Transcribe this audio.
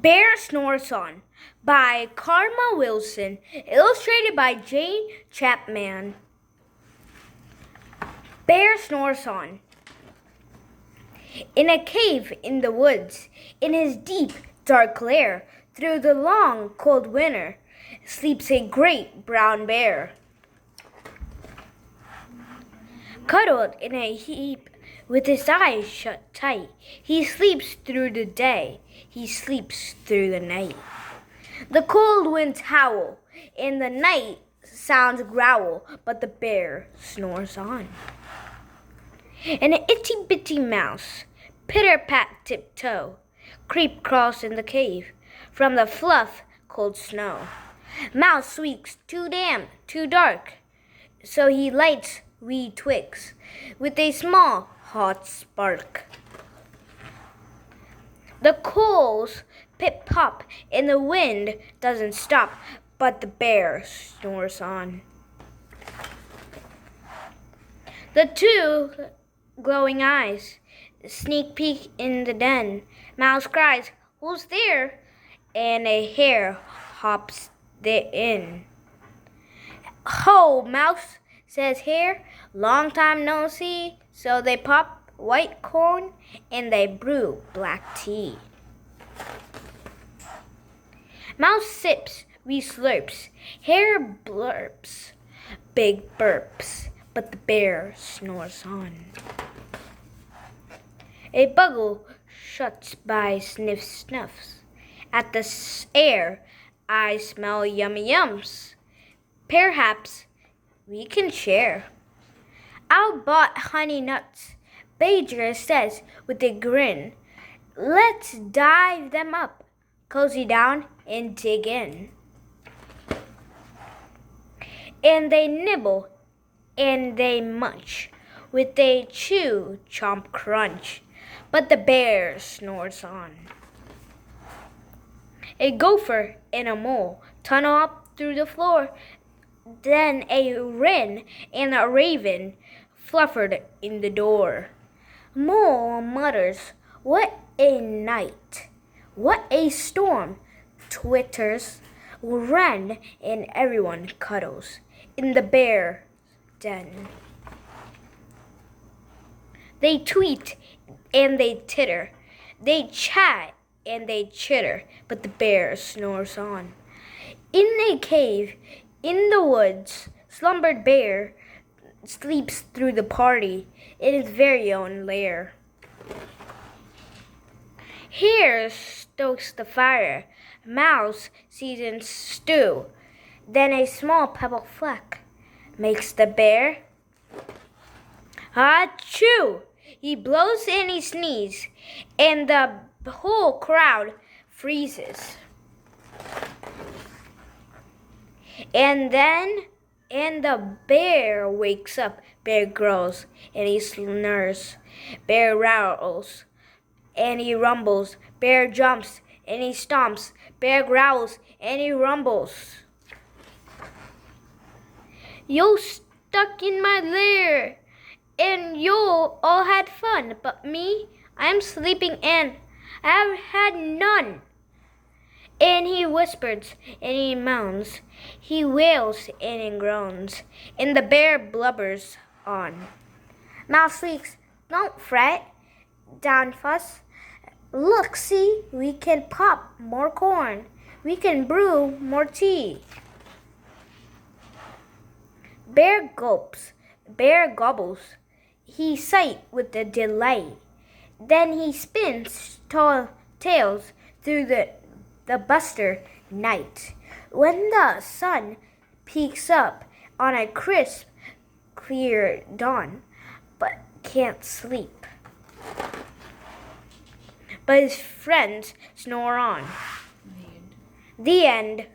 Bear Snores On by Karma Wilson, illustrated by Jane Chapman. Bear snores on. In a cave in the woods, in his deep, dark lair, through the long, cold winter, sleeps a great brown bear. Cuddled in a heap, with his eyes shut tight, he sleeps through the day, he sleeps through the night. The cold winds howl, and the night sounds growl, but the bear snores on. And an itty-bitty mouse, pitter-pat tiptoe, creep-crawls in the cave, from the fluff cold snow. Mouse squeaks too damp, too dark, so he lights wee twigs with a small hot spark. The coals pip-pop and the wind doesn't stop, but the bear snores on. The two glowing eyes sneak peek in the den. Mouse cries, "Who's there?" And a hare hops in. "Ho, Mouse," says Hare, "long time no see." So they pop white corn and they brew black tea. Mouse sips, wee slurps, Hare blurps, big burps, but the bear snores on. A bugle shuts by, sniffs, snuffs. At the air, I smell yummy yums. Perhaps we can share. "I'll bought honey nuts," Badger says with a grin. "Let's dive them up, cozy down and dig in." And they nibble and they munch, with a chew, chomp, crunch, but the bear snores on. A gopher and a mole tunnel up through the floor. Then a wren and a raven fluffered in the door. Mole mutters, "What a night! What a storm!" Twitters wren, and everyone cuddles in the bear den. They tweet and they titter, they chat and they chitter, but the bear snores on. In a cave in the woods, slumbered bear sleeps through the party in his very own lair. Hare stokes the fire, Mouse seasons stew, then a small pebble fleck makes the bear achoo! He blows and he sneezes, and the whole crowd freezes. And the bear wakes up, bear grows, and he snores. Bear rattles, and he rumbles. Bear jumps, and he stomps. Bear growls, and he rumbles. "You stuck in my lair, and you all had fun, but me, I'm sleeping and I've had none." And he whispers and he moans, he wails and he groans, and the bear blubbers on. Mouse squeaks, "Don't fret, don't fuss. Look, see, we can pop more corn, we can brew more tea." Bear gulps, bear gobbles, he sighs with the delight. Then he spins tall tales through the buster night. When the sun peeks up on a crisp, clear dawn, but can't sleep. But his friends snore on. The end.